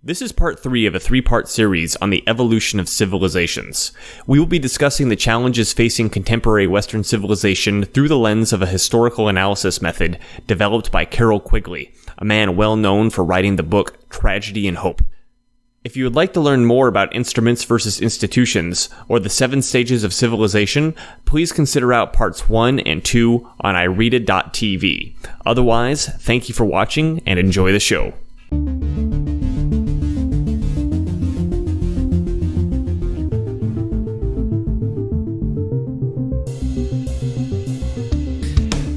This is part 3 of a 3-part series on the evolution of civilizations. We will be discussing the challenges facing contemporary Western civilization through the lens of a historical analysis method developed by Carroll Quigley, a man well known for writing the book Tragedy and Hope. If you would like to learn more about instruments versus institutions, or the 7 stages of civilization, please consider out parts 1 and 2 on iReadIt.tv. Otherwise, thank you for watching and enjoy the show.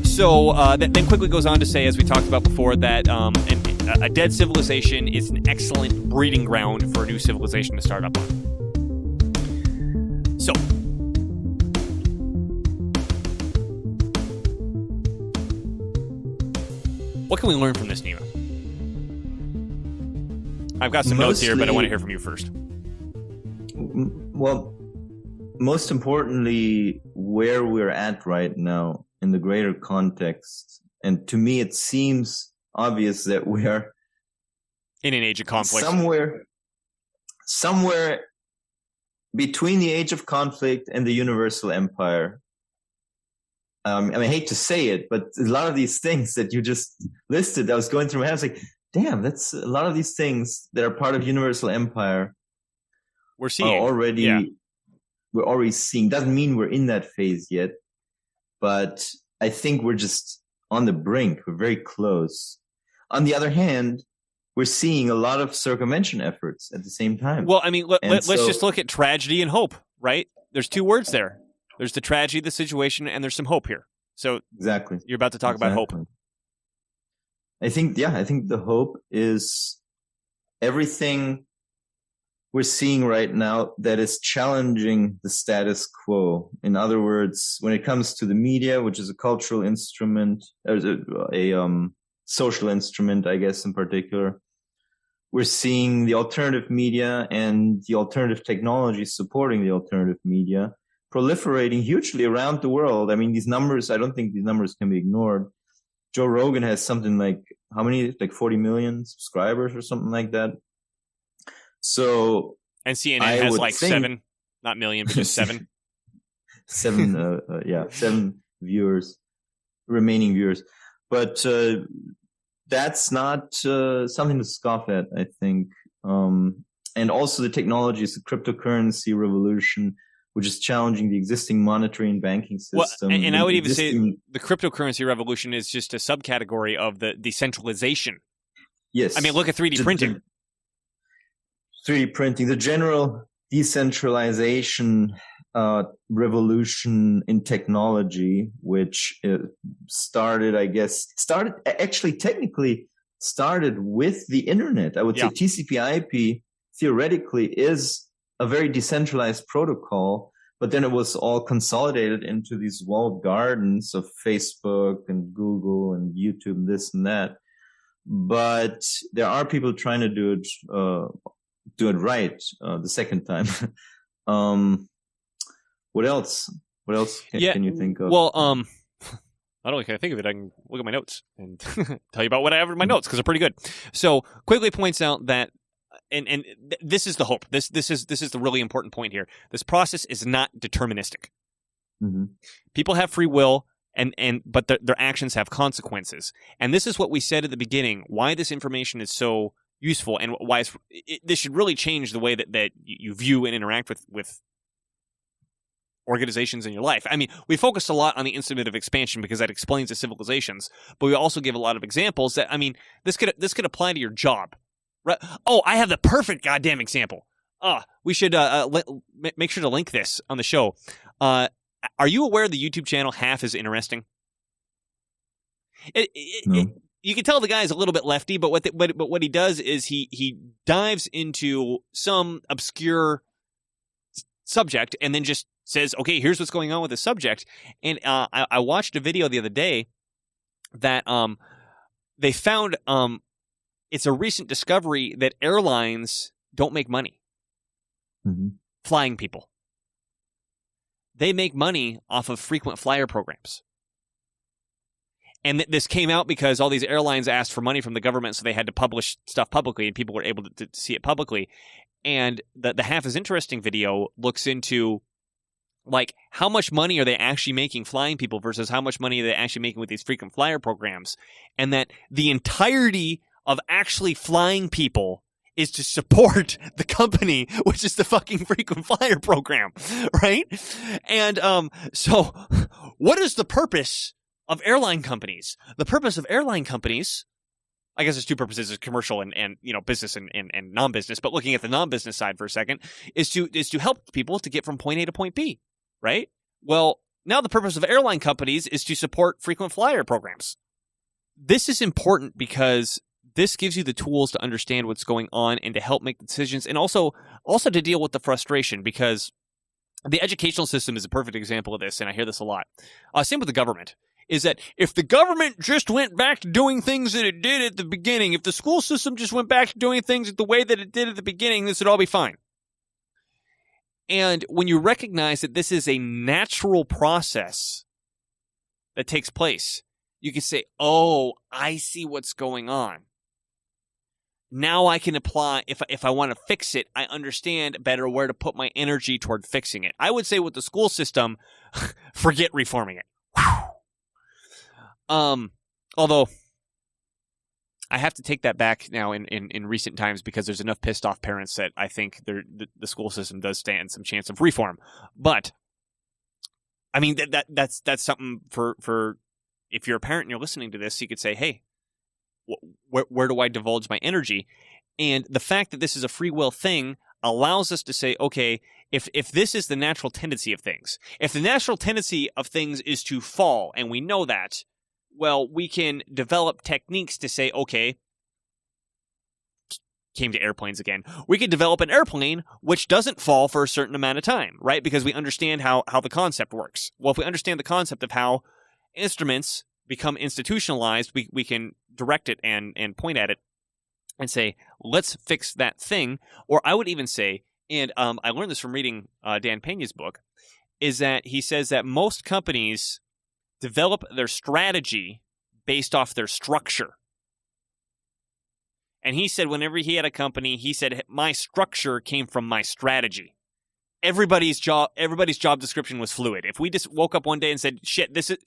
So then Quigley goes on to say, as we talked about before, that a dead civilization is an excellent breeding ground for a new civilization to start up on. So, what can we learn from this, Nima? I've got some notes here, but I want to hear from you first. Well, most importantly, where we're at right now in the greater context. And to me, it seems obvious that we are in an age of conflict. Somewhere between the age of conflict and the universal empire. I hate to say it, but a lot of these things that you just listed, I was going through my head, I was like, damn, that's a lot of these things that are part of universal empire. We're seeing We're already seeing. Doesn't mean we're in that phase yet, but I think we're just on the brink. We're very close. On the other hand, we're seeing a lot of circumvention efforts at the same time. Well, I mean, let's just look at tragedy and hope, right? There's 2 words there. There's the tragedy, the situation, and there's some hope here. So exactly, you're about to talk about hope. I think the hope is everything we're seeing right now that is challenging the status quo. In other words, when it comes to the media, which is a cultural instrument, or a social instrument, I guess, in particular, we're seeing the alternative media and the alternative technology supporting the alternative media proliferating hugely around the world. I mean, these numbers, I don't think these numbers can be ignored. Joe Rogan has something like, how many? Like 40 million subscribers or something like that. So, and CNN has like 7, not million, but just 7. 7 remaining viewers. But that's not something to scoff at, I think. And also the technology is the cryptocurrency revolution, which is challenging the existing monetary and banking system. Well, and I would even say the cryptocurrency revolution is just a subcategory of the decentralization. Yes. I mean, look at 3D printing. 3D printing, the general decentralization revolution in technology, which technically started with the internet. I would say TCP/IP theoretically is a very decentralized protocol, but then it was all consolidated into these walled gardens of Facebook and Google and YouTube and this and that. But there are people trying to do it right the second time. What else can you think of? Well, not only can I think of it, I can look at my notes and tell you about what I have in my notes because they're pretty good. So Quigley points out that, and this is the hope. This is the really important point here. This process is not deterministic. Mm-hmm. People have free will, but their actions have consequences. And this is what we said at the beginning. Why this information is so useful, and why this should really change the way that you view and interact with organizations in your life. I mean, we focused a lot on the instrument of expansion because that explains the civilizations, but we also give a lot of examples that, I mean, this could apply to your job. Right? Oh, I have the perfect goddamn example. We should make sure to link this on the show. Are you aware the YouTube channel Half is Interesting? No. You can tell the guy's a little bit lefty, but what he does is he dives into some obscure subject and then just says, okay, here's what's going on with the subject. And I watched a video the other day that they found it's a recent discovery that airlines don't make money flying people. They make money off of frequent flyer programs. And this came out because all these airlines asked for money from the government, so they had to publish stuff publicly, and people were able to see it publicly. And the Half is Interesting video looks into, like, how much money are they actually making flying people versus how much money are they actually making with these frequent flyer programs, and that the entirety of actually flying people is to support the company, which is the fucking frequent flyer program, right? And so what is the purpose of airline companies? The purpose of airline companies, I guess there's two purposes: there's commercial and business and non-business. But looking at the non-business side for a second, is to help people to get from point A to point B, right? Well, now the purpose of airline companies is to support frequent flyer programs. This is important because this gives you the tools to understand what's going on and to help make decisions, and also to deal with the frustration, because the educational system is a perfect example of this, and I hear this a lot. Same with the government, is that if the government just went back to doing things that it did at the beginning, if the school system just went back to doing things the way that it did at the beginning, this would all be fine. And when you recognize that this is a natural process that takes place, you can say, oh, I see what's going on. Now I can apply, if I want to fix it, I understand better where to put my energy toward fixing it. I would say with the school system, forget reforming it. Although I have to take that back now in recent times, because there's enough pissed off parents that I think the school system does stand some chance of reform. But I mean, that's something for if you're a parent and you're listening to this, you could say, hey, where do I divulge my energy? And the fact that this is a free will thing allows us to say, okay, if this is the natural tendency of things, if the natural tendency of things is to fall, and we know that, well, we can develop techniques to say, okay, came to airplanes again, we could develop an airplane which doesn't fall for a certain amount of time, right? Because we understand how the concept works. Well, if we understand the concept of how instruments become institutionalized, we can direct it and point at it and say, let's fix that thing. Or I would even say, and I learned this from reading Dan Pena's book, is that he says that most companies develop their strategy based off their structure. And he said whenever he had a company, he said, my structure came from my strategy. Everybody's job description was fluid. If we just woke up one day and said, shit, this is,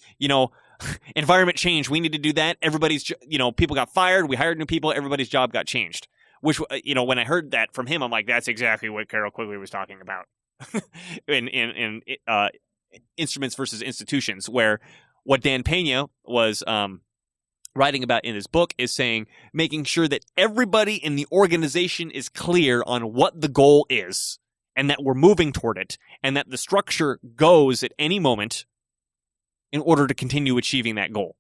environment change, we need to do that. Everybody's, people got fired, we hired new people, everybody's job got changed. Which, when I heard that from him, I'm like, that's exactly what Carroll Quigley was talking about. in instruments versus institutions, where what Dan Pena was writing about in his book is saying, making sure that everybody in the organization is clear on what the goal is, and that we're moving toward it, and that the structure goes at any moment in order to continue achieving that goal.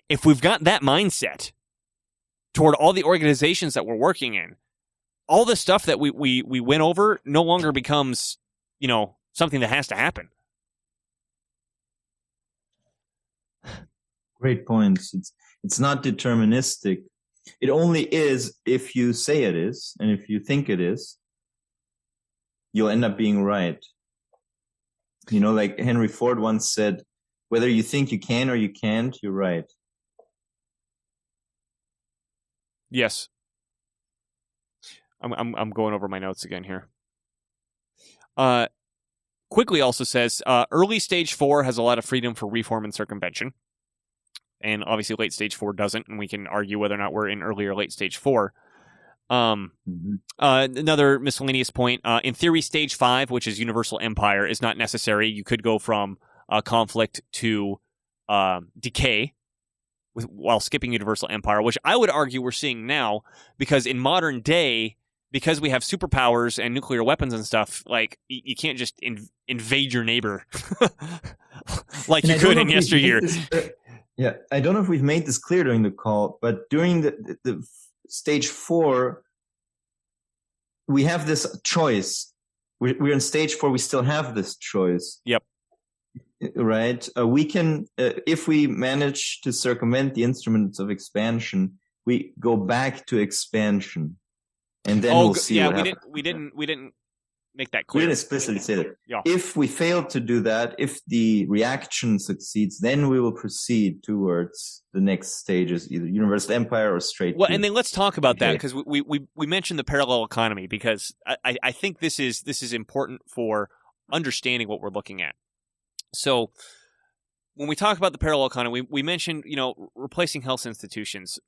If we've got that mindset toward all the organizations that we're working in, all the stuff that we went over no longer becomes, something that has to happen. Great points. It's not deterministic. It only is if you say it is, and if you think it is, you'll end up being right. Like Henry Ford once said, whether you think you can or you can't, you're right. Yes. I'm going over my notes again here. Quigley also says, early stage 4 has a lot of freedom for reform and circumvention. And obviously late stage 4 doesn't, and we can argue whether or not we're in early or late stage 4. Another miscellaneous point, in theory, stage 5, which is universal empire, is not necessary. You could go from conflict to decay while skipping universal empire, which I would argue we're seeing now, because in modern day, because we have superpowers and nuclear weapons and stuff, like, you can't just invade your neighbor like you could in yesteryear. Yeah, I don't know if we've made this clear during the call, but during the stage 4, we have this choice. We're in stage 4. We still have this choice. Yep. Right. We can, if we manage to circumvent the instruments of expansion, we go back to expansion, and then we'll see. Yeah, what happens. we didn't make that We clear. didn't explicitly say that. Yeah. If we fail to do that, if the reaction succeeds, then we will proceed towards the next stages, either universal empire or straight. Well, to and then let's talk about that, okay. because we mentioned the parallel economy, because I think this is important for understanding what we're looking at. So when we talk about the parallel economy, we mentioned, replacing health institutions.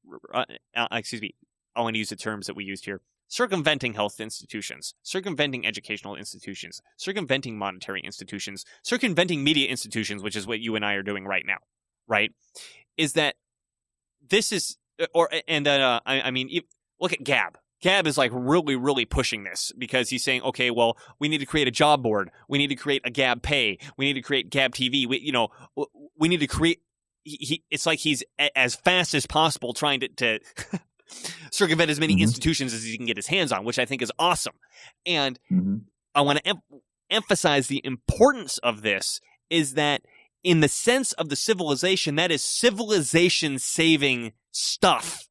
Excuse me, I want to use the terms that we used here. Circumventing health institutions, circumventing educational institutions, circumventing monetary institutions, circumventing media institutions, which is what you and I are doing right now, right? Is that this is, I mean, look at Gab. Gab is like really, really pushing this, because he's saying, okay, well, we need to create a job board. We need to create a Gab Pay. We need to create Gab TV. We need to create. It's like he's as fast as possible trying to circumvent as many institutions as he can get his hands on, which I think is awesome. And I want to emphasize the importance of this, is that in the sense of the civilization, that is civilization-saving stuff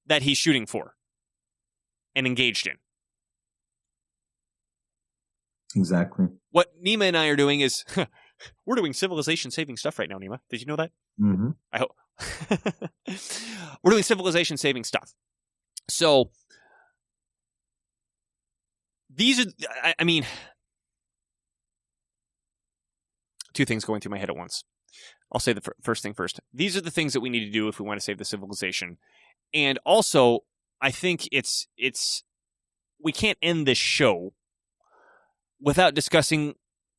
that he's shooting for and engaged in. Exactly. What Nima and I are doing is, we're doing civilization-saving stuff right now, Nima. Did you know that? I hope. We're doing civilization-saving stuff. So, these are, I mean, two things going through my head at once. I'll say the first thing first. These are the things that we need to do if we want to save the civilization. And also, I think it's we can't end this show without discussing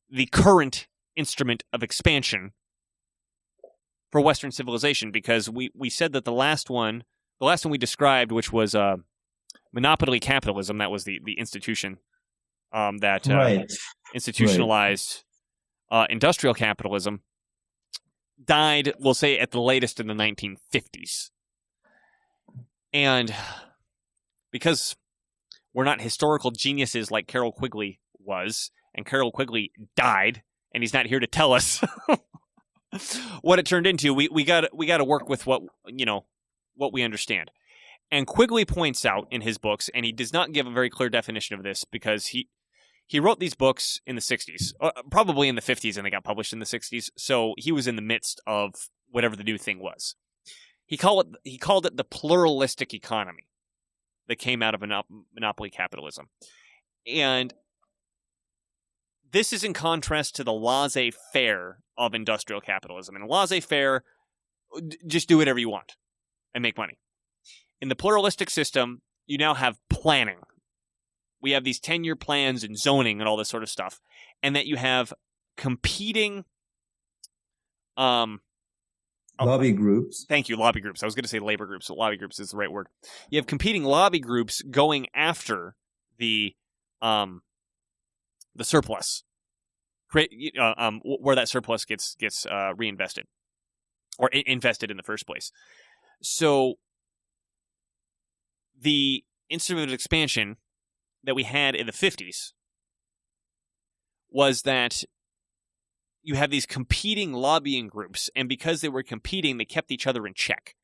the current instrument of expansion for Western civilization, because we said that the last one we described, which was monopoly capitalism, that was the institution that institutionalized industrial capitalism, died, we'll say, at the latest in the 1950s. And because we're not historical geniuses like Carroll Quigley was, and Carroll Quigley died, and he's not here to tell us what it turned into, we got to work with what we understand. And Quigley points out in his books, and he does not give a very clear definition of this, because he wrote these books in the 60s, probably in the 50s, and they got published in the 60s. So he was in the midst of whatever the new thing was. He called it the pluralistic economy that came out of monopoly capitalism. And this is in contrast to the laissez-faire of industrial capitalism. And laissez-faire, just do whatever you want and make money. In the pluralistic system, you now have planning. We have these 10-year plans and zoning and all this sort of stuff. And that you have competing lobby groups. Thank you, lobby groups. I was going to say labor groups, but lobby groups is the right word. You have competing lobby groups going after the surplus, where that surplus gets reinvested or invested in the first place. So the instrument of expansion that we had in the 50s was that you have these competing lobbying groups, and because they were competing, they kept each other in check.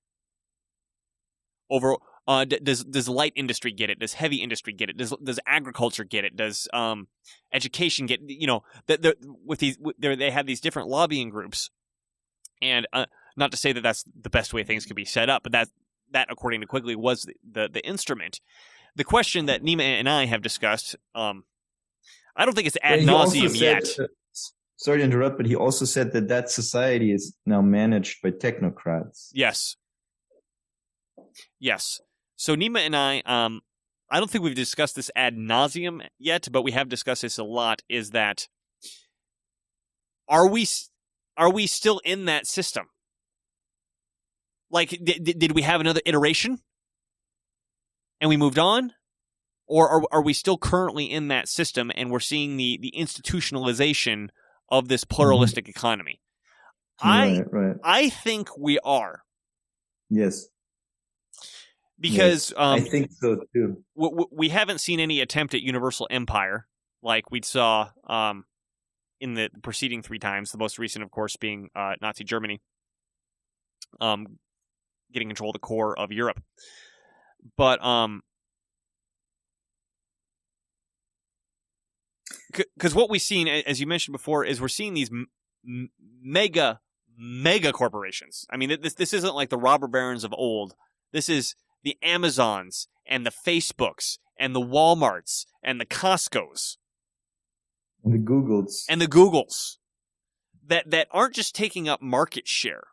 Over, does light industry get it? Does heavy industry get it? Does agriculture get it? Does education get? They had these different lobbying groups, and not to say that that's the best way things could be set up, but that according to Quigley was the instrument. The question that Nima and I have discussed, I don't think it's ad nauseum yet. Sorry to interrupt, but he also said that society is now managed by technocrats. Yes. So Nima and I don't think we've discussed this ad nauseum yet, but we have discussed this a lot, is that are we still in that system? Like, did we have another iteration and we moved on? Or are we still currently in that system and we're seeing the institutionalization of this pluralistic economy? Right. I think we are. Yes. Because I think so too. We haven't seen any attempt at universal empire like we saw in the preceding 3 times. The most recent, of course, being Nazi Germany getting control of the core of Europe. But because what we've seen, as you mentioned before, is we're seeing these mega corporations. I mean, this isn't like the robber barons of old. This is the Amazons and the Facebooks and the Walmarts and the Costcos and the Googles that aren't just taking up market share.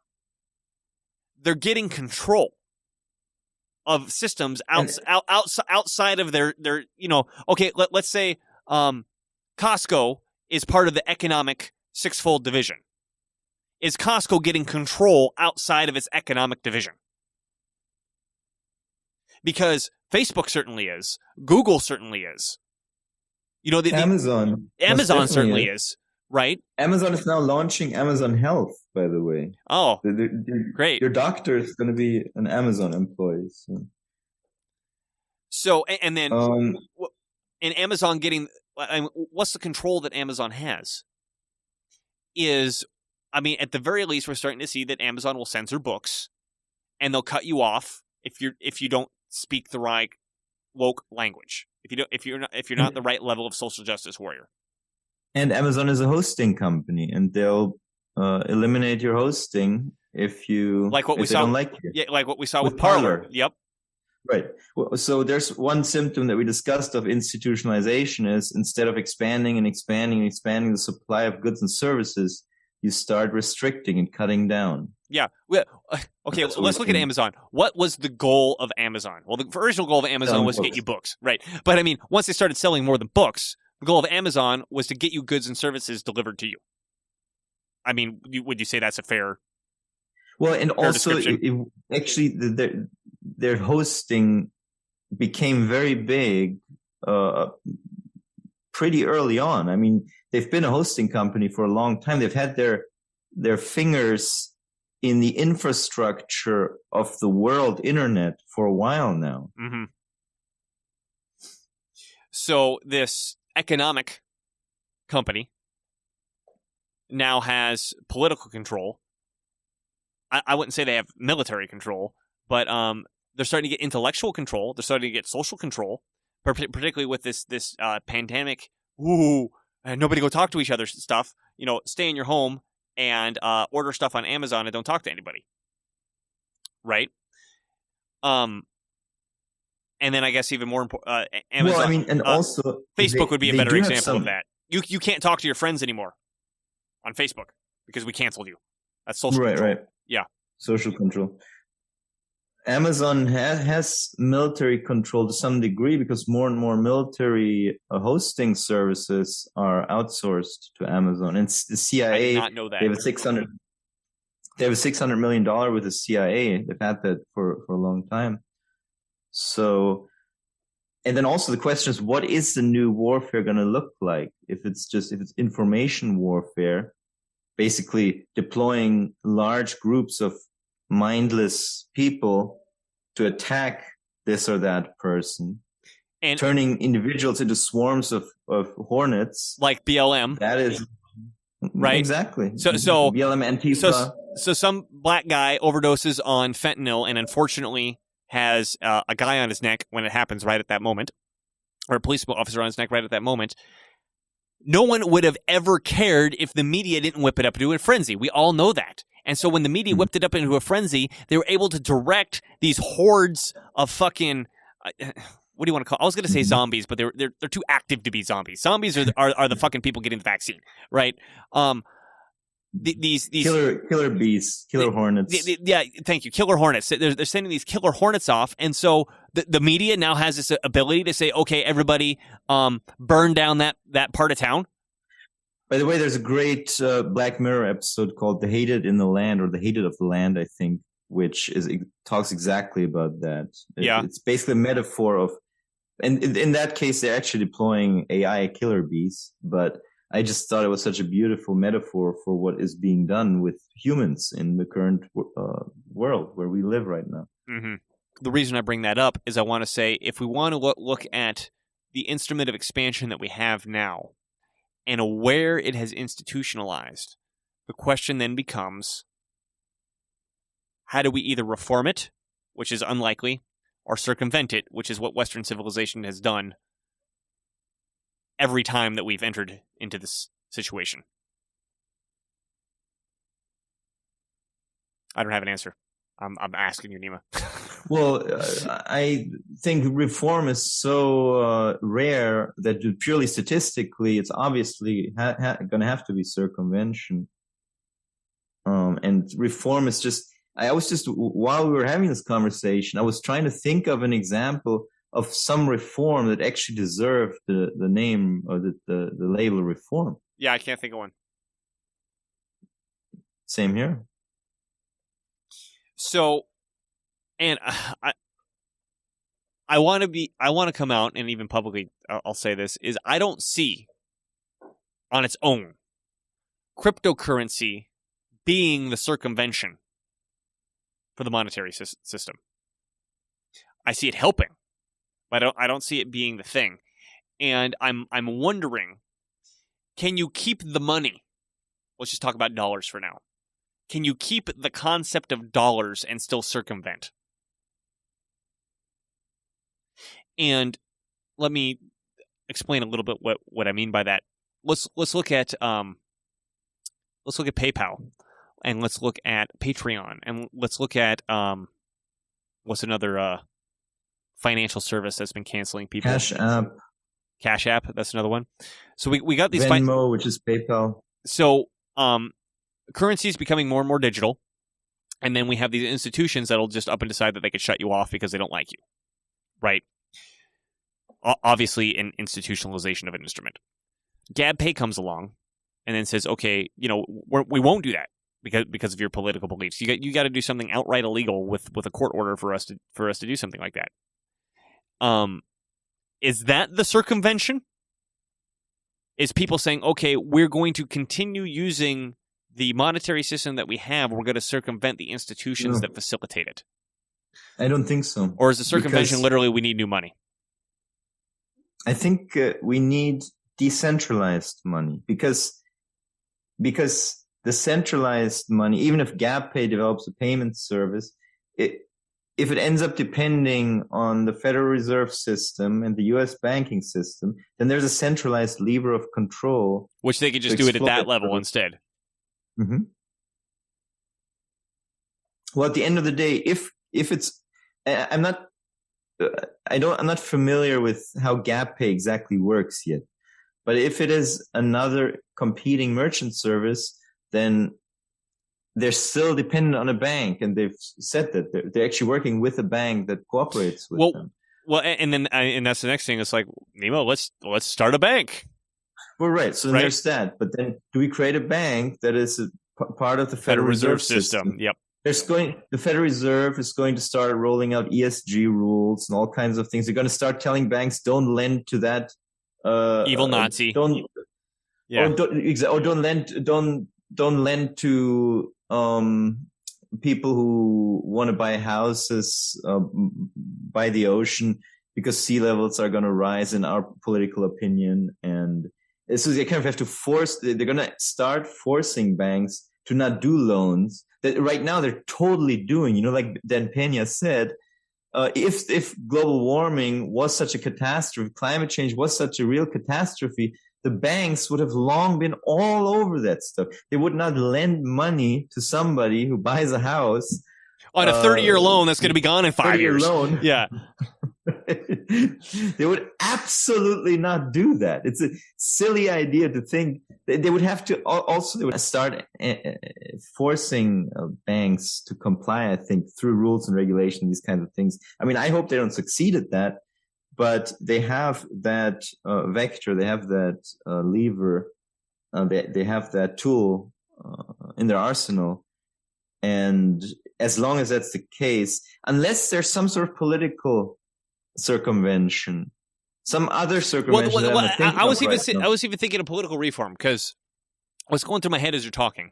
They're getting control of systems outside of their okay, let's say Costco is part of the economic sixfold division. Is Costco getting control outside of its economic division? Because Facebook certainly is. Google certainly is. Amazon certainly is, right? Amazon is now launching Amazon Health, by the way. Oh, great. Your doctor is going to be an Amazon employee. So and then in Amazon getting, what's the control that Amazon has? At the very least, we're starting to see that Amazon will censor books, and they'll cut you off if you don't speak the right woke language. If you're not the right level of social justice warrior. And Amazon is a hosting company, and they'll eliminate your hosting if you don't like you. Yeah, like what we saw with Parler. Yep. Right. Well, so there's one symptom that we discussed of institutionalization is instead of expanding the supply of goods and services, you start restricting and cutting down. Yeah. Okay, let's look at Amazon. What was the goal of Amazon? Well, the original goal of Amazon was to get you books, right? But I mean, once they started selling more than books, the goal of Amazon was to get you goods and services delivered to you. I mean, would you say that's a fair? Well, and also, actually, their hosting became very big pretty early on. I mean, they've been a hosting company for a long time. They've had their fingers in the infrastructure of the world internet for a while now. Mm-hmm. So this economic company now has political control. I wouldn't say they have military control, but they're starting to get intellectual control. They're starting to get social control, particularly with this pandemic. Ooh, and nobody go talk to each other stuff. Stay in your home and order stuff on Amazon and don't talk to anybody. Right? And then I guess even more important, Amazon. Well, I mean, and also Facebook would be a better example of that. You can't talk to your friends anymore on Facebook because we canceled you. That's social control. Right. Yeah. Social control. Amazon has military control to some degree because more and more military hosting services are outsourced to Amazon. And the CIA, I did not know that. They have a $600 million with the CIA. They've had that for a long time. So, and then also the question is, what is the new warfare going to look like? If it's information warfare, basically deploying large groups of mindless people to attack this or that person, and turning individuals into swarms of hornets, like BLM. That is right. Exactly. So BLM, Antifa. So some black guy overdoses on fentanyl and unfortunately has a guy on his neck when it happens right at that moment, or a police officer on his neck right at that moment. No one would have ever cared if the media didn't whip it up into a frenzy. We all know that. And so when the media whipped it up into a frenzy, they were able to direct these hordes of fucking, what do you want to call it? I was going to say zombies, but they're too active to be zombies. Zombies are the fucking people getting the vaccine, right? These killer bees, killer hornets. Yeah, thank you. Killer hornets. They're sending these killer hornets off. And so the media now has this ability to say, okay, everybody, burn down that part of town. By the way, there's a great Black Mirror episode called "The Hated in the Land" or "The Hated of the Land," I think, which talks exactly about that. It's basically a metaphor of, and in that case, they're actually deploying AI killer bees. But I just thought it was such a beautiful metaphor for what is being done with humans in the current world where we live right now. Mm-hmm. The reason I bring that up is I want to say, if we want to look at the instrument of expansion that we have now, and where it has institutionalized, the question then becomes, how do we either reform it, which is unlikely, or circumvent it, which is what Western civilization has done every time that we've entered into this situation? I don't have an answer. I'm asking you, Nima. Well, I think reform is so rare that purely statistically, it's obviously going to have to be circumvention. And reform is just, while we were having this conversation, I was trying to think of an example of some reform that actually deserved the name or the label reform. Yeah, I can't think of one. Same here. So, and I want to come out and even publicly, I'll say this, is I don't see on its own cryptocurrency being the circumvention for the monetary system. I see it helping, but I don't see it being the thing. And I'm wondering, can you keep the money? Let's just talk about dollars for now. Can you keep the concept of dollars and still circumvent? And let me explain a little bit what I mean by that. Let's look at PayPal, and let's look at Patreon, and let's look at what's another financial service that's been canceling people? Cash App, that's another one. So we got these Venmo, which is PayPal. So currency is becoming more and more digital, and then we have these institutions that'll just up and decide that they could shut you off because they don't like you, right? Obviously, an institutionalization of an instrument. GabPay comes along and then says, okay, we won't do that because of your political beliefs. You got to do something outright illegal with a court order for us to do something like that. Is that the circumvention? Is people saying, okay, we're going to continue using the monetary system that we have, we're going to circumvent the institutions that facilitate it? I don't think so. Or is the circumvention literally we need new money? I think we need decentralized money because the centralized money, even if GabPay develops a payment service, if it ends up depending on the Federal Reserve System and the U.S. banking system, then there's a centralized lever of control. Which they could just do it at that level instead. Mm-hmm. Well, at the end of the day, if it's, I'm not familiar with how GabPay exactly works yet, but if it is another competing merchant service, then they're still dependent on a bank, and they've said that they're actually working with a bank that cooperates with them. Well, and that's the next thing. It's like, Nemo, let's start a bank. Well, right. So there's that. But then, do we create a bank that is part of the Federal Reserve System? Yep. The Federal Reserve is going to start rolling out ESG rules and all kinds of things. They're going to start telling banks, don't lend to that evil Nazi. Don't lend to people who want to buy houses by the ocean because sea levels are going to rise, in our political opinion. And so they kind of have to they're going to start forcing banks to not do loans that right now they're totally doing. Like Dan Pena said, if global warming was such a catastrophe, climate change was such a real catastrophe, the banks would have long been all over that stuff. They would not lend money to somebody who buys a house on a 30-year loan that's going to be gone in 5 years. Loan. Yeah. They would absolutely not do that. It's a silly idea to think. They would have to also, they would start forcing banks to comply, I think, through rules and regulation, these kinds of things. I mean, I hope they don't succeed at that, but they have that vector, they have that lever, they have that tool in their arsenal. And as long as that's the case, unless there's some sort of political circumvention, some other circumvention. I was even thinking of political reform, because what's going through my head as you're talking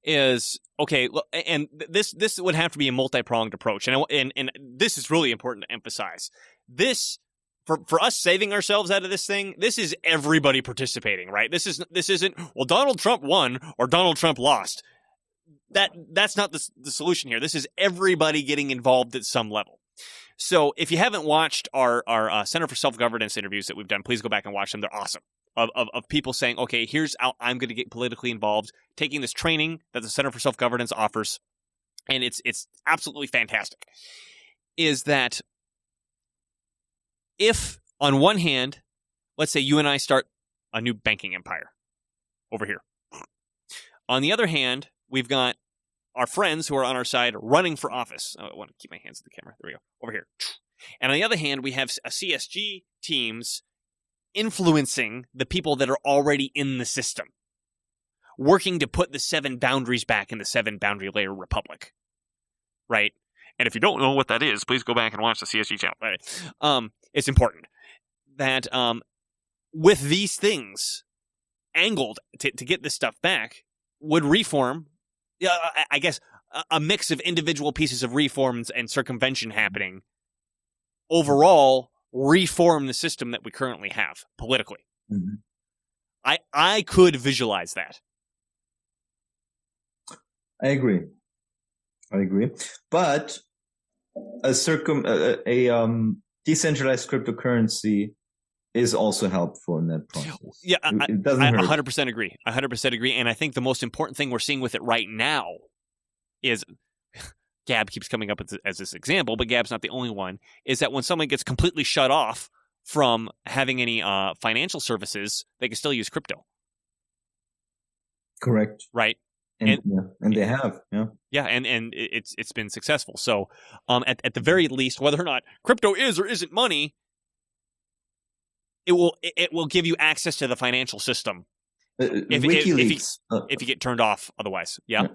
is, okay, and this would have to be a multi-pronged approach, and this is really important to emphasize. This, for us saving ourselves out of this thing, this is everybody participating, right? This isn't, well, Donald Trump won or Donald Trump lost. That's not the solution here. This is everybody getting involved at some level. So if you haven't watched our Center for Self-Governance interviews that we've done, please go back and watch them. They're awesome. Of people saying, okay, here's how I'm going to get politically involved, taking this training that the Center for Self-Governance offers, and it's absolutely fantastic, is that if, on one hand, let's say you and I start a new banking empire over here. On the other hand, we've got our friends who are on our side running for office. Oh, I want to keep my hands on the camera. There we go. Over here. And on the other hand, we have a CSG teams influencing the people that are already in the system, working to put the 7 boundaries back in the 7 boundary layer republic. Right? And if you don't know what that is, please go back and watch the CSG channel. Right? It's important that with these things angled to get this stuff back would reform, I guess, a mix of individual pieces of reforms and circumvention happening, overall reform the system that we currently have politically. Mm-hmm. I could visualize that. I agree. But a decentralized cryptocurrency is also helpful in that process. Yeah, it doesn't hurt. 100% agree. 100% agree. And I think the most important thing we're seeing with it right now is, Gab keeps coming up as this example, but Gab's not the only one, is that when someone gets completely shut off from having any financial services, they can still use crypto. Correct. Right. And they have, yeah, and it's been successful. So, at the very least, whether or not crypto is or isn't money, it will give you access to the financial system. WikiLeaks, if you get turned off, otherwise, yeah.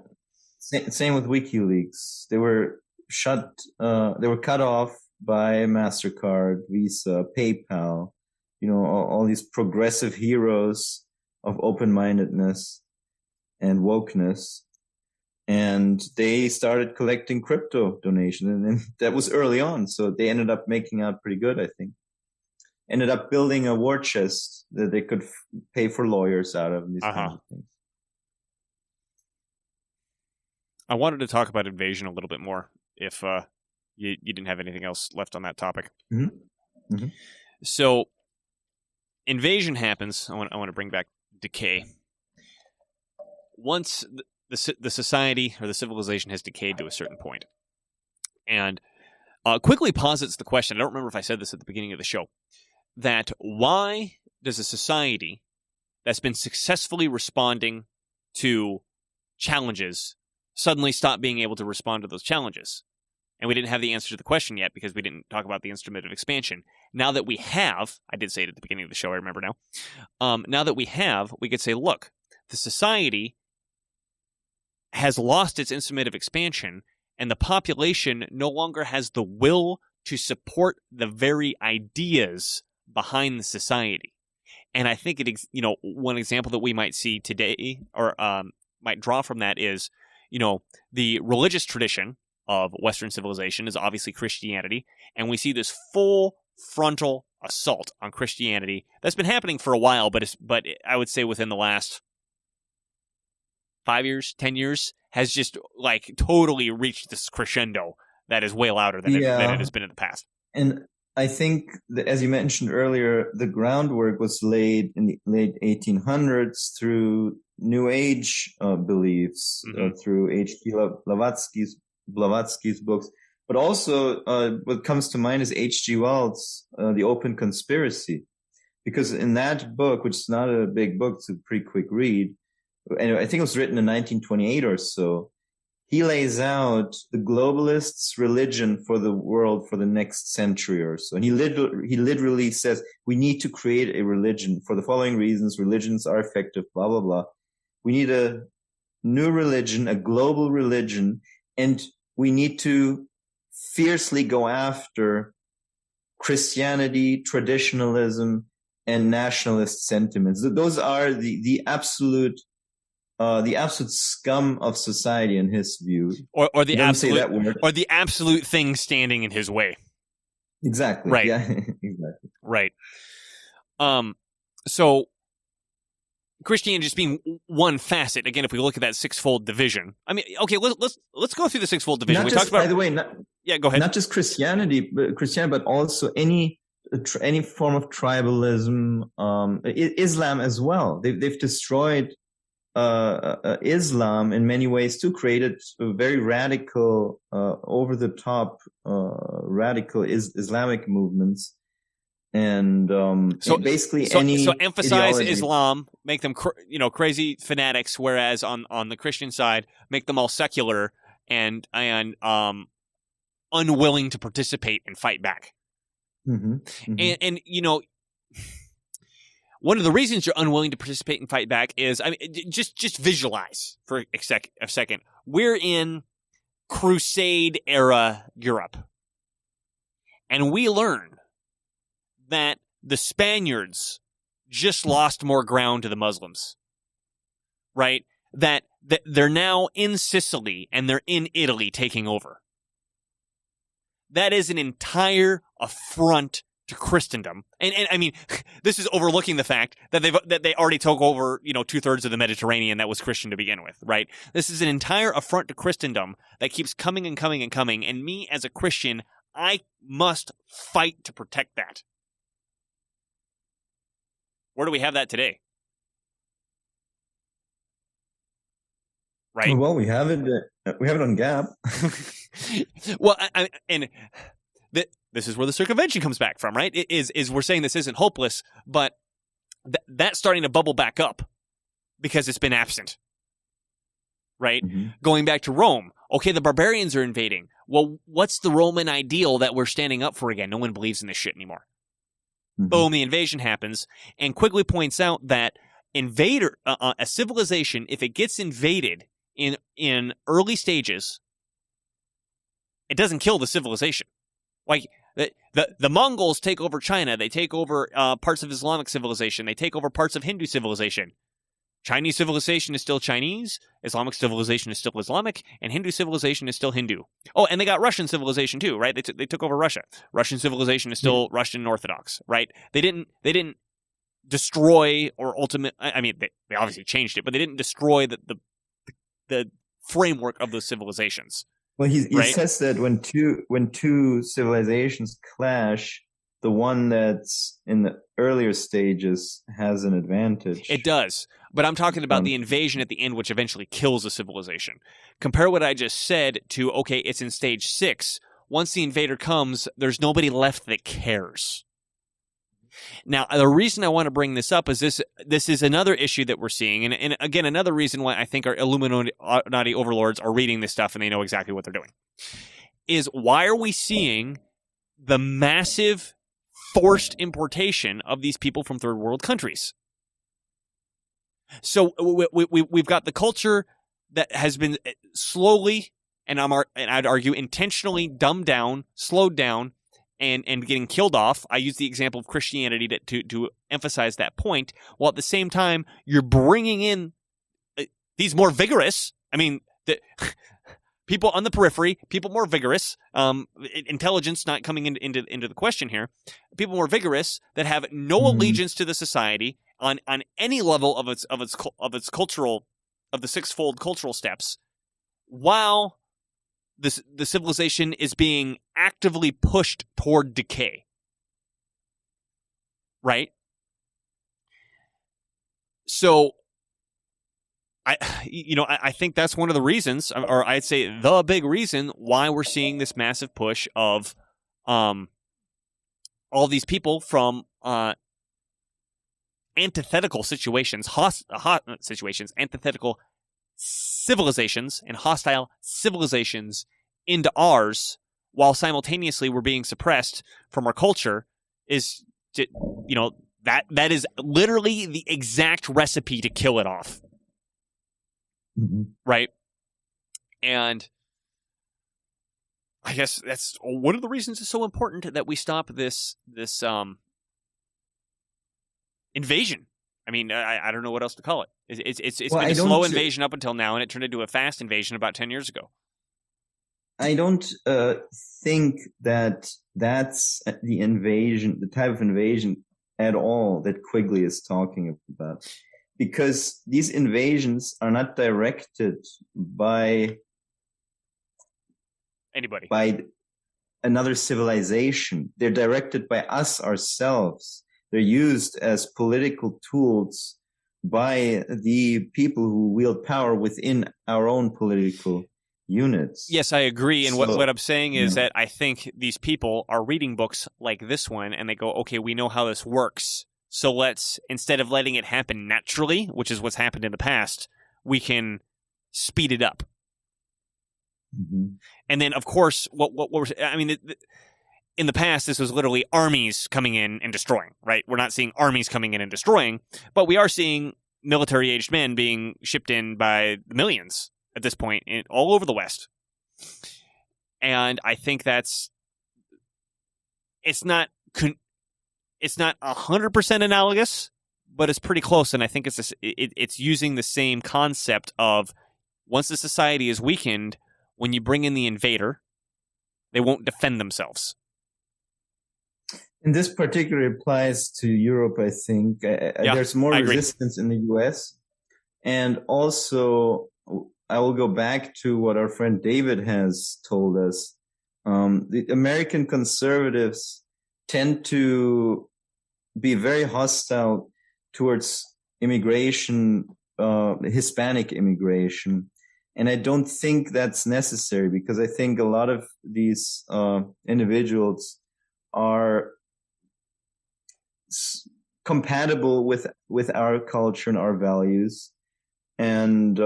Same with WikiLeaks. They were shut. They were cut off by MasterCard, Visa, PayPal. All these progressive heroes of open-mindedness and wokeness, and they started collecting crypto donations, and that was early on. So they ended up making out pretty good, I think. Ended up building a war chest that they could pay for lawyers out of, these kinds of things. I wanted to talk about invasion a little bit more, if you didn't have anything else left on that topic. Mm-hmm. Mm-hmm. So, invasion happens. I want to bring back decay. Once the society or the civilization has decayed to a certain point, and quickly posits the question, I don't remember if I said this at the beginning of the show, that why does a society that's been successfully responding to challenges suddenly stop being able to respond to those challenges? And we didn't have the answer to the question yet because we didn't talk about the instrument of expansion. Now that we have, I did say it at the beginning of the show, I remember now. Now that we have, we could say, look, the society has lost its instrument of expansion, and the population no longer has the will to support the very ideas behind the society. And I think one example that we might see today, or might draw from that, is, the religious tradition of Western civilization is obviously Christianity, and we see this full frontal assault on Christianity that's been happening for a while, but I would say within the last 5 years, 10 years, has just totally reached this crescendo that is way louder than it has been in the past. And I think that, as you mentioned earlier, the groundwork was laid in the late 1800s through New Age beliefs, through H.P. Blavatsky's books. But also, what comes to mind is H.G. Wells' The Open Conspiracy. Because in that book, which is not a big book, it's a pretty quick read, and I think it was written in 1928 or so, he lays out the globalists' religion for the world for the next century or so. And he literally says, we need to create a religion for the following reasons. Religions are effective, blah, blah, blah. We need a new religion, a global religion, and we need to fiercely go after Christianity, traditionalism, and nationalist sentiments. Those are the absolute scum of society in his view, or the absolute thing standing in his way. Exactly. Right. Yeah. Exactly. Right. So Christianity just being one facet. Again, if we look at that sixfold division, I mean, okay, let's go through the sixfold division. By the way, Yeah, go ahead. Not just Christianity, but also any form of tribalism, Islam as well. They've destroyed Islam in many ways too, created a very radical, over the top, radical Islamic movements. And basically so emphasize ideology. Islam, make them crazy fanatics, whereas on the Christian side, make them all secular and unwilling to participate and fight back. Mm-hmm. Mm-hmm. And one of the reasons you're unwilling to participate and fight back is, just visualize for a second. We're in Crusade era Europe, and we learn that the Spaniards just lost more ground to the Muslims, right? That they're now in Sicily and they're in Italy taking over. That is an entire affront to Christendom. And I mean, this is overlooking the fact that they already took over, 2/3 of the Mediterranean that was Christian to begin with, right? This is an entire affront to Christendom that keeps coming and coming and coming. And me as a Christian, I must fight to protect that. Where do we have that today? Right. Well, we have it. We have it on Gap. Well, this is where the circumvention comes back from, right? Is we're saying this isn't hopeless, but that's starting to bubble back up because it's been absent, right? Mm-hmm. Going back to Rome, okay, the barbarians are invading. Well, what's the Roman ideal that we're standing up for again? No one believes in this shit anymore. Mm-hmm. Boom, the invasion happens, and Quigley points out that a civilization, if it gets invaded in early stages, it doesn't kill the civilization. Like the Mongols take over China, they take over parts of Islamic civilization, they take over parts of Hindu civilization. Chinese civilization is still Chinese, Islamic civilization is still Islamic, and Hindu civilization is still Hindu. Oh, and they got Russian civilization too, right? They took over Russia. Russian civilization is still Russian Orthodox, right? They didn't destroy or they obviously changed it, but they didn't destroy the framework of those civilizations. Well, he says that when two civilizations clash, the one that's in the earlier stages has an advantage. It does. But I'm talking about the invasion at the end, which eventually kills a civilization. Compare what I just said to, okay, it's in stage 6. Once the invader comes, there's nobody left that cares. Now, the reason I want to bring this up is this is another issue that we're seeing. And again, another reason why I think our Illuminati overlords are reading this stuff and they know exactly what they're doing. Is why are we seeing the massive forced importation of these people from third world countries? So we've got the culture that has been slowly, and I'd argue intentionally dumbed down, slowed down, and getting killed off. I use the example of Christianity to emphasize that point, while at the same time you're bringing in these more vigorous, people on the periphery, people more vigorous, intelligence not coming into the question here, people more vigorous that have no allegiance to the society on any level of its cultural, of the sixfold cultural steps, while the civilization is being actively pushed toward decay. Right? So I think that's one of the reasons, or I'd say the big reason why we're seeing this massive push of all these people from antithetical situations, antithetical civilizations and hostile civilizations into ours, while simultaneously we're being suppressed from our culture, is that is literally the exact recipe to kill it off. Mm-hmm. Right? And I guess that's one of the reasons it's so important that we stop this invasion. I don't know what else to call it. It's been a slow invasion up until now, and it turned into a fast invasion about 10 years ago. I don't think that that's the invasion, the type of invasion at all that Quigley is talking about. Because these invasions are not directed by anybody. By another civilization. They're directed by us ourselves. They're used as political tools by the people who wield power within our own political units. Yes, I agree. And what I'm saying is yeah. that I think these people are reading books like this one and they go, okay, we know how this works. So let's, instead of letting it happen naturally, which is what's happened in the past, we can speed it up. Mm-hmm. And then, of course, in the past, this was literally armies coming in and destroying, right? We're not seeing armies coming in and destroying, but we are seeing military-aged men being shipped in by the millions at this point all over the West. And I think it's not 100% analogous, but it's pretty close. And I think it's using the same concept of once the society is weakened, when you bring in the invader, they won't defend themselves. And this particularly applies to Europe, I think. There's more resistance in the US. And also, I will go back to what our friend David has told us. The American conservatives tend to be very hostile towards immigration, Hispanic immigration. And I don't think that's necessary, because I think a lot of these individuals are compatible with our culture and our values. And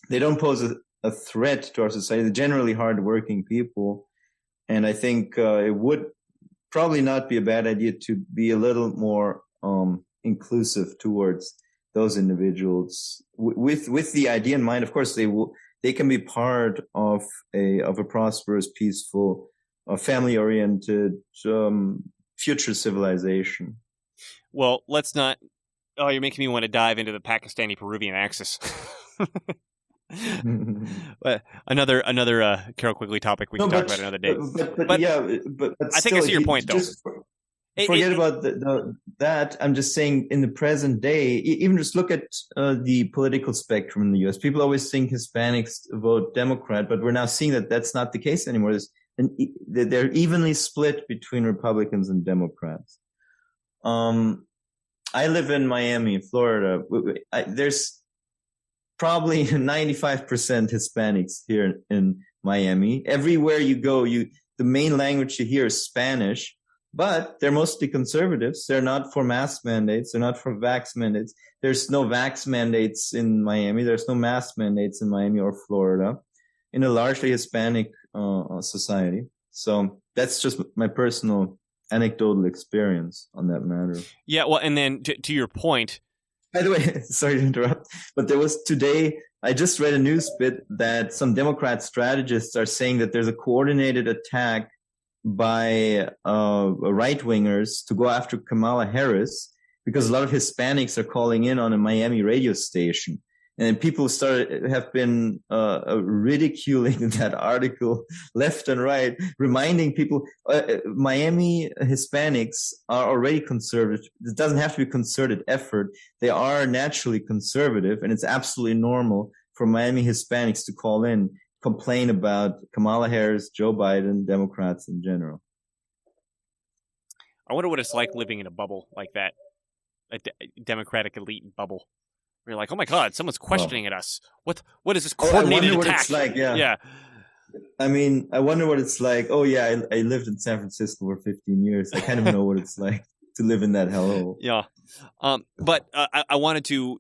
they don't pose a threat to our society. They're generally hardworking people. And I think it would probably not be a bad idea to be a little more inclusive towards those individuals, with the idea in mind. Of course, they can be part of a prosperous, peaceful, family-oriented future civilization. Well, let's not. Oh, you're making me want to dive into the Pakistani-Peruvian axis. Another Carroll Quigley topic we can talk about another day. But I think I see your point, though. Forget about that. I'm just saying, in the present day, even just look at the political spectrum in the U.S. People always think Hispanics vote Democrat, but we're now seeing that that's not the case anymore. They're evenly split between Republicans and Democrats. I live in Miami, Florida. There's probably 95% Hispanics here in Miami. Everywhere you go, the main language you hear is Spanish. But they're mostly conservatives. They're not for mask mandates. They're not for vax mandates. There's no vax mandates in Miami. There's no mask mandates in Miami or Florida, in a largely Hispanic society. So that's just my personal anecdotal experience on that matter. Yeah, well, and then to your point. By the way, sorry to interrupt, but there was today, I just read a news bit that some Democrat strategists are saying that there's a coordinated attack by right-wingers to go after Kamala Harris, because a lot of Hispanics are calling in on a Miami radio station. And people have been ridiculing that article left and right, reminding people Miami Hispanics are already conservative. It doesn't have to be a concerted effort. They are naturally conservative, and it's absolutely normal for Miami Hispanics to call in, complain about Kamala Harris, Joe Biden, Democrats in general. I wonder what it's like living in a bubble like that, a Democratic elite bubble. You're like, oh my God, someone's questioning at us. What is this coordinated I wonder attack? What it's like, yeah. I mean, I wonder what it's like. Oh yeah, I lived in San Francisco for 15 years. I kind of know what it's like to live in that hellhole. Yeah. But I wanted to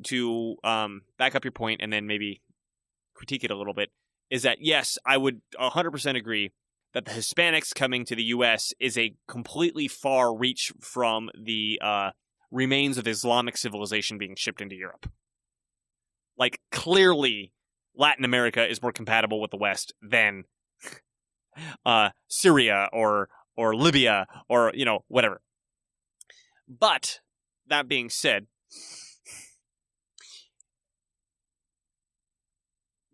back up your point and then maybe critique it a little bit. Is that, yes, I would 100% agree that the Hispanics coming to the U.S. is a completely far reach from the remains of Islamic civilization being shipped into Europe. Like, clearly, Latin America is more compatible with the West than Syria or Libya or, whatever. But, that being said,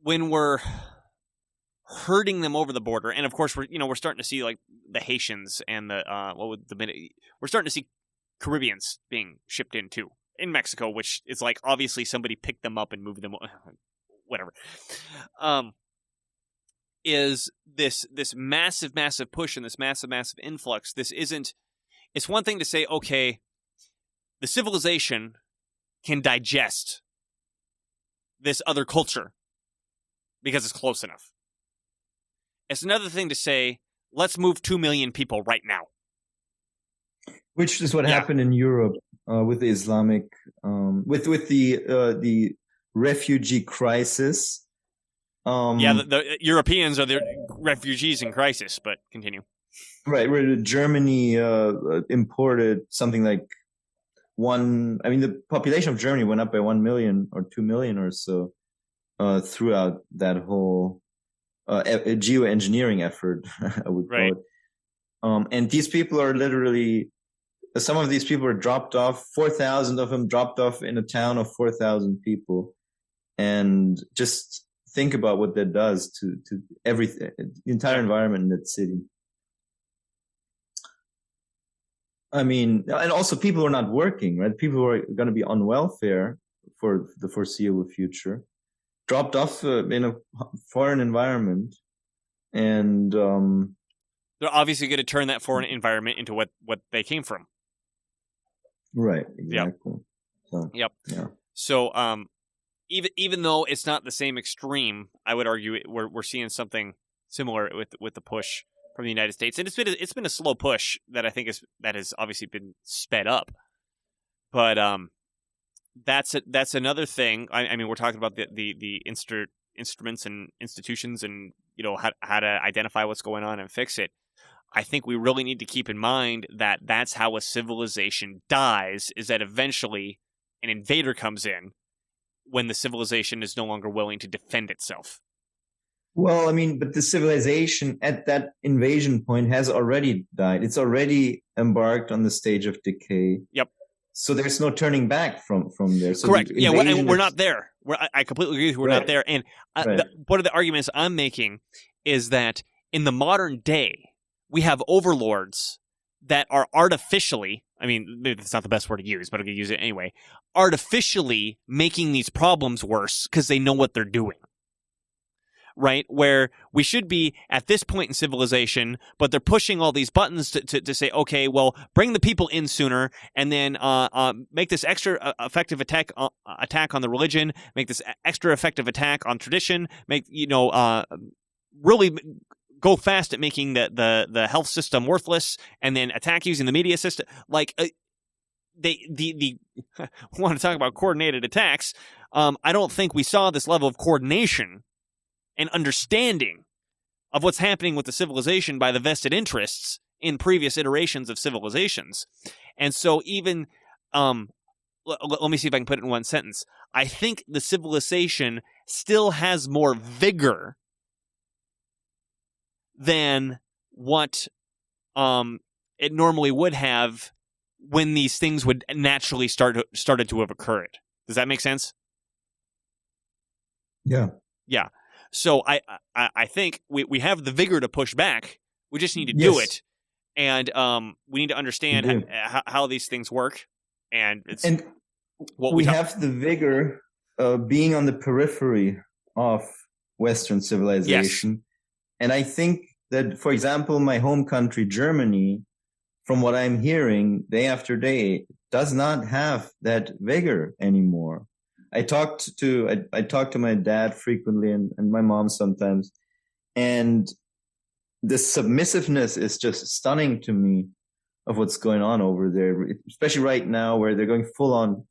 when we're herding them over the border, and of course we're starting to see like the Haitians and we're starting to see Caribbeans being shipped in too in Mexico, which is like obviously somebody picked them up and moved them, whatever. is this massive push and this massive influx. It's one thing to say, okay, the civilization can digest this other culture because it's close enough. It's another thing to say, let's move 2 million people right now. Which is what happened in Europe with the Islamic, with the refugee crisis. The Europeans are the refugees in crisis, but continue. Right, where Germany imported something like the population of Germany went up by 1 million or 2 million or so throughout that whole geoengineering effort, I would call it. And these people are literally, some of these people are dropped off, 4,000 of them dropped off in a town of 4,000 people. And just think about what that does to everything, the entire environment in that city. I mean, and also people are not working, right? People who are going to be on welfare for the foreseeable future, dropped off in a foreign environment. And they're obviously going to turn that foreign environment into what they came from. Right, exactly. Yep. So, yeah. So even though it's not the same extreme, I would argue we're seeing something similar with the push from the United States, and it's been a slow push that I think has obviously been sped up. But that's another thing. I mean, we're talking about the instruments and institutions, and how to identify what's going on and fix it. I think we really need to keep in mind that that's how a civilization dies, is that eventually an invader comes in when the civilization is no longer willing to defend itself. Well, I mean, but the civilization at that invasion point has already died. It's already embarked on the stage of decay. Yep. So there's no turning back from there. So correct. Yeah, we're not there. I completely agree with you. We're not there. And one of the arguments I'm making is that in the modern day, we have overlords that are artificially, I mean, maybe that's not the best word to use, but I'm going to use it anyway, artificially making these problems worse because they know what they're doing. Right? Where we should be at this point in civilization, but they're pushing all these buttons to say, okay, well, bring the people in sooner, and then make this extra effective attack on the religion, make this extra effective attack on tradition, really go fast at making the health system worthless, and then attack using the media system. Like the want to talk about coordinated attacks. I don't think we saw this level of coordination and understanding of what's happening with the civilization by the vested interests in previous iterations of civilizations. And so even, let me see if I can put it in one sentence. I think the civilization still has more vigor than what it normally would have when these things would naturally started to have occurred. Does that make sense? Yeah. Yeah. So I think we have the vigor to push back. We just need to do it, and we need to understand how these things work. And what we have the vigor being on the periphery of Western civilization. Yes. And I think that, for example, my home country, Germany, from what I'm hearing day after day, does not have that vigor anymore. I talked to my dad frequently and my mom sometimes, and the submissiveness is just stunning to me of what's going on over there, especially right now where they're going full on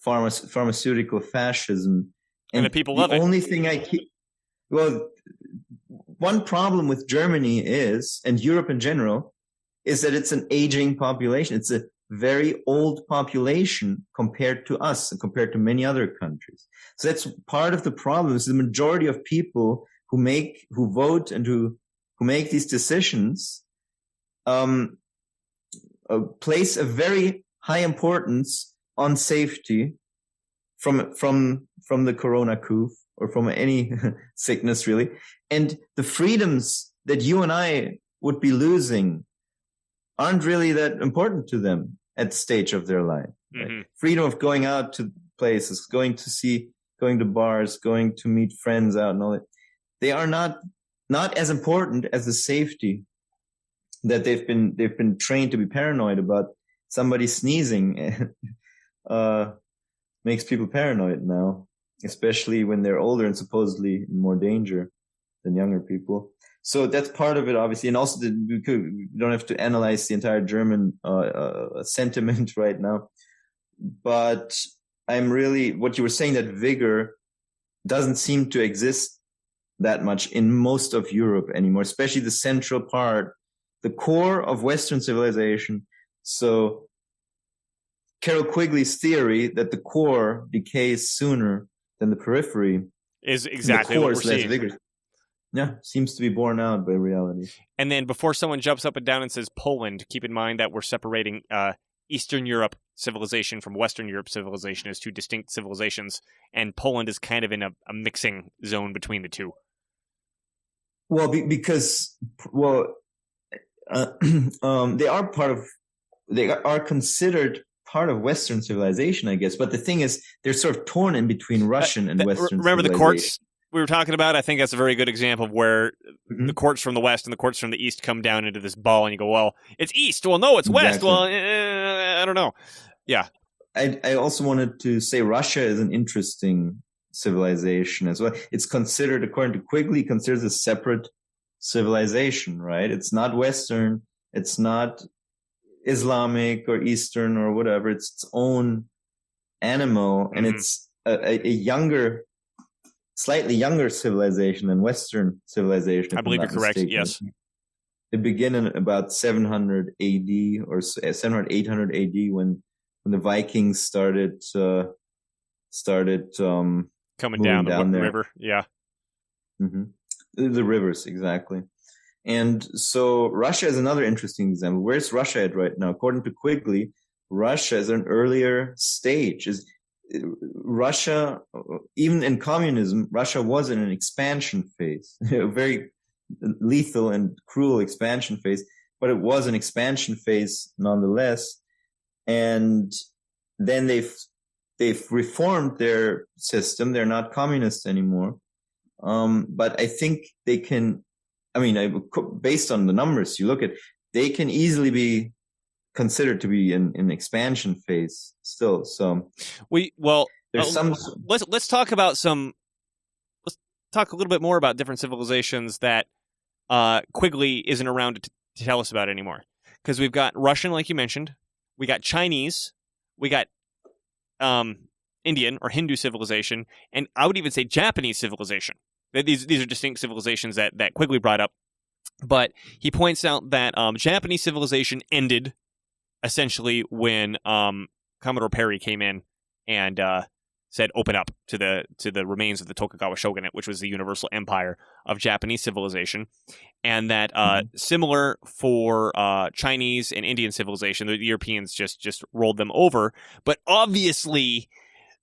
pharmaceutical fascism. And the people love it. The only thing one problem with Germany is, and Europe in general, is that it's an aging population. It's a very old population compared to us and compared to many other countries. So that's part of the problem. Is the majority of people who vote and who make these decisions place a very high importance on safety from the corona coup or from any sickness really, and the freedoms that you and I would be losing aren't really that important to them at the stage of their life. Right? Mm-hmm. Freedom of going out to places, going to bars, going to meet friends out and all that. They are not not as important as the safety that they've been trained to be paranoid about. Somebody sneezing makes people paranoid now, especially when they're older and supposedly in more danger than younger people. So that's part of it, obviously. And also, we don't have to analyze the entire German sentiment right now. But what you were saying, that vigor doesn't seem to exist that much in most of Europe anymore, especially the central part, the core of Western civilization. So Carroll Quigley's theory that the core decays sooner than the periphery is exactly what we're seeing. Vigorous. Yeah, seems to be borne out by reality. And then before someone jumps up and down and says Poland, keep in mind that we're separating Eastern Europe civilization from Western Europe civilization as two distinct civilizations, and Poland is kind of in a mixing zone between the two. Well, because they are considered part of Western civilization, I guess. But the thing is, they're sort of torn in between Russian and Western. Remember the courts we were talking about? I think that's a very good example of where the courts from the West and the courts from the East come down into this ball, and you go, well, it's East. Well, no, it's West. Well, I don't know. Yeah. I also wanted to say Russia is an interesting civilization as well. It's considered, according to Quigley, considered a separate civilization, right? It's not Western. It's not Islamic or Eastern or whatever. It's its own animal, and it's a younger, slightly younger civilization than Western civilization. I believe you're correct. Yes. It began in about 700 AD or 700, 800 AD when the Vikings started coming down the river. Yeah. The rivers, exactly. And so Russia is another interesting example. Where's Russia at right now? According to Quigley, Russia is an earlier stage. Russia, even in communism, Russia was in an expansion phase, a very lethal and cruel expansion phase, but it was an expansion phase nonetheless. And then they've reformed their system. They're not communist anymore. But I think they can, based on the numbers you look at, they can easily be considered to be in expansion phase still. So let's talk about let's talk a little bit more about different civilizations that Quigley isn't around to tell us about anymore. Because we've got Russian, like you mentioned, we got Chinese, we got Indian or Hindu civilization, and I would even say Japanese civilization. These are distinct civilizations that Quigley brought up. But he points out that Japanese civilization ended essentially when Commodore Perry came in and said open up to the remains of the Tokugawa shogunate, which was the universal empire of Japanese civilization. And that similar for Chinese and Indian civilization, the Europeans just rolled them over. But obviously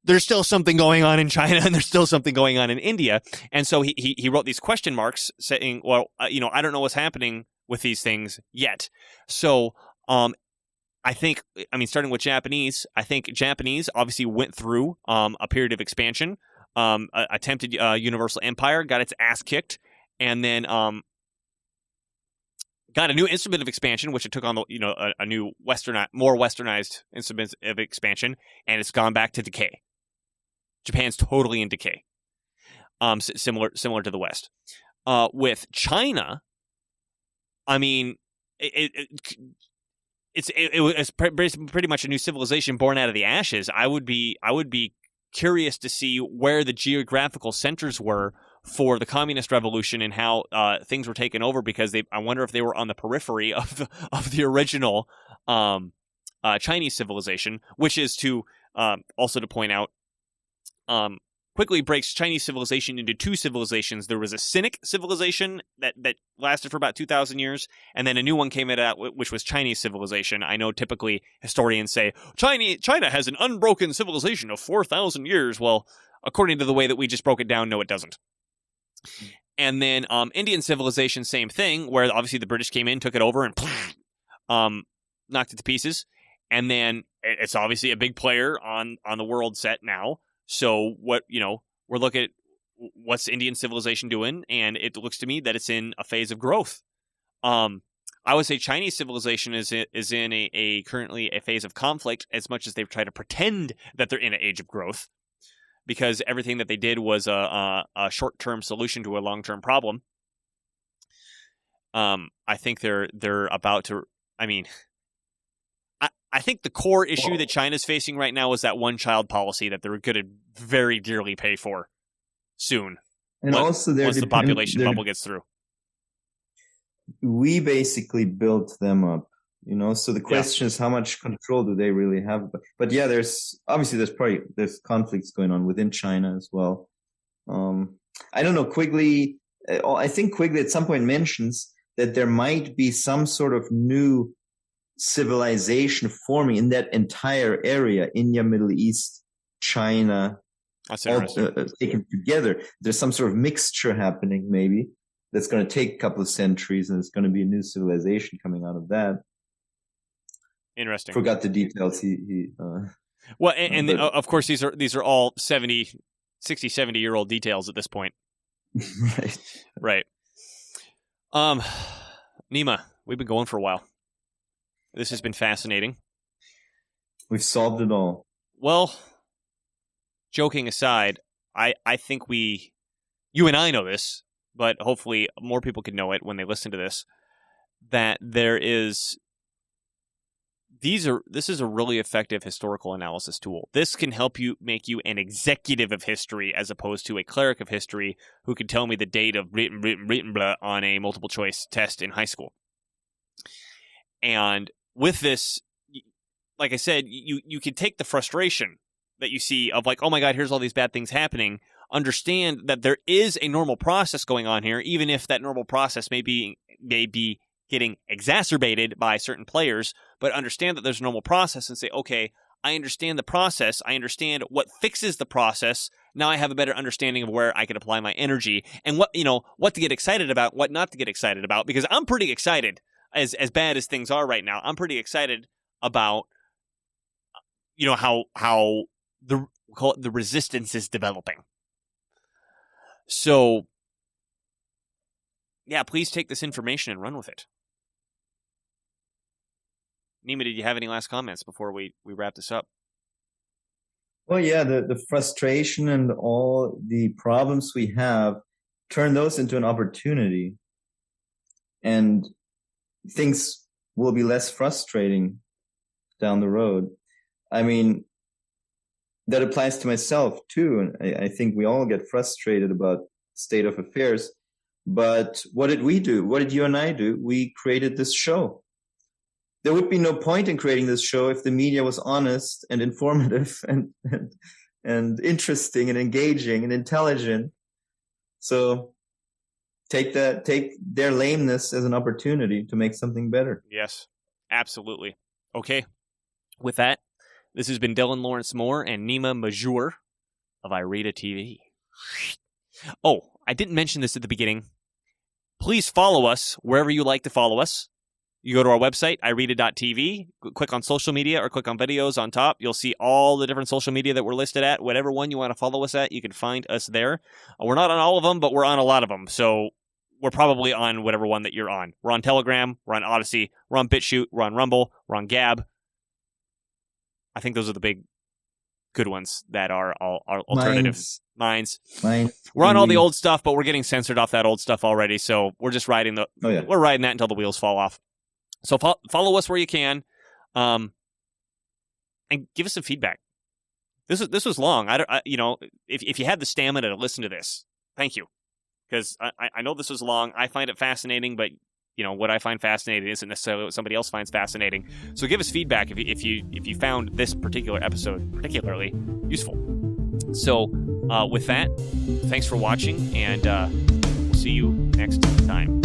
there's still something going on in China and there's still something going on in India. And so he wrote these question marks saying, well, I don't know what's happening with these things yet. So I think, starting with Japanese, I think Japanese obviously went through a period of expansion, attempted universal empire, got its ass kicked, and then got a new instrument of expansion, which it took on a new more westernized instrument of expansion, and it's gone back to decay. Japan's totally in decay, similar to the West. With China, it's pretty much a new civilization born out of the ashes. I would be curious to see where the geographical centers were for the communist revolution and how things were taken over, because I wonder if they were on the periphery of the original Chinese civilization, which is to also to point out, quickly breaks Chinese civilization into two civilizations. There was a Sinic civilization that lasted for about 2,000 years, and then a new one came out, which was Chinese civilization. I know typically historians say, China has an unbroken civilization of 4,000 years. Well, according to the way that we just broke it down, no, it doesn't. And then Indian civilization, same thing, where obviously the British came in, took it over, and knocked it to pieces. And then it's obviously a big player on the world set now. So we're looking what's Indian civilization doing? And it looks to me that it's in a phase of growth. I would say Chinese civilization is in a currently a phase of conflict, as much as they've tried to pretend that they're in an age of growth, because everything that they did was a short-term solution to a long-term problem. I think they're about to. I mean, I think the core issue that China's facing right now is that one-child policy that they're going to very dearly pay for soon. And once the population bubble gets through. We basically built them up, so the question is, how much control do they really have? But yeah, there's conflicts going on within China as well. I don't know, Quigley, I think Quigley at some point mentions that there might be some sort of new civilization forming in that entire area, India, Middle East, China, That's all interesting. taken together. There's some sort of mixture happening, maybe, that's going to take a couple of centuries, and it's going to be a new civilization coming out of that. Interesting. Forgot the details. Well, and of course, these are all 60, 70-year-old details at this point. Right. Nima, we've been going for a while. This has been fascinating. We've solved it all. Well, joking aside, I think you and I know this, but hopefully more people can know it when they listen to this, that this is a really effective historical analysis tool. This can help make you an executive of history as opposed to a cleric of history who can tell me the date of written blah on a multiple choice test in high school. And with this, like I said, you can take the frustration that you see of like, oh my God, here's all these bad things happening. Understand that there is a normal process going on here, even if that normal process may be getting exacerbated by certain players, but understand that there's a normal process and say, okay, I understand the process. I understand what fixes the process. Now I have a better understanding of where I can apply my energy and what to get excited about, what not to get excited about, because I'm pretty excited as bad as things are right now. I'm pretty excited about, how the resistance is developing. So, yeah, please take this information and run with it. Nima, did you have any last comments before we wrap this up? Well, yeah, the frustration and all the problems we have, turn those into an opportunity, and things will be less frustrating down the road. I mean, that applies to myself too. And I think we all get frustrated about state of affairs. But what did we do? What did you and I do? We created this show. There would be no point in creating this show if the media was honest and informative and interesting and engaging and intelligent. So take their lameness as an opportunity to make something better. Yes, absolutely. Okay. With that, this has been Dylan Lawrence Moore and Nima Majur of IRETA TV. Oh, I didn't mention this at the beginning. Please follow us wherever you like to follow us. You go to our website, ireta.tv, click on social media or click on videos on top. You'll see all the different social media that we're listed at. Whatever one you want to follow us at, you can find us there. We're not on all of them, but we're on a lot of them. So we're probably on whatever one that you're on. We're on Telegram, we're on Odyssey, we're on BitChute, we're on Rumble, we're on Gab. I think those are the big good ones that are all alternative. Minds. We're on all the old stuff, but we're getting censored off that old stuff already. So we're just riding we're riding that until the wheels fall off. So follow us where you can, and give us some feedback. This was long. If you had the stamina to listen to this, thank you, because I know this was long. I find it fascinating, but what I find fascinating isn't necessarily what somebody else finds fascinating. So give us feedback if you found this particular episode particularly useful. So with that, thanks for watching, and we'll see you next time.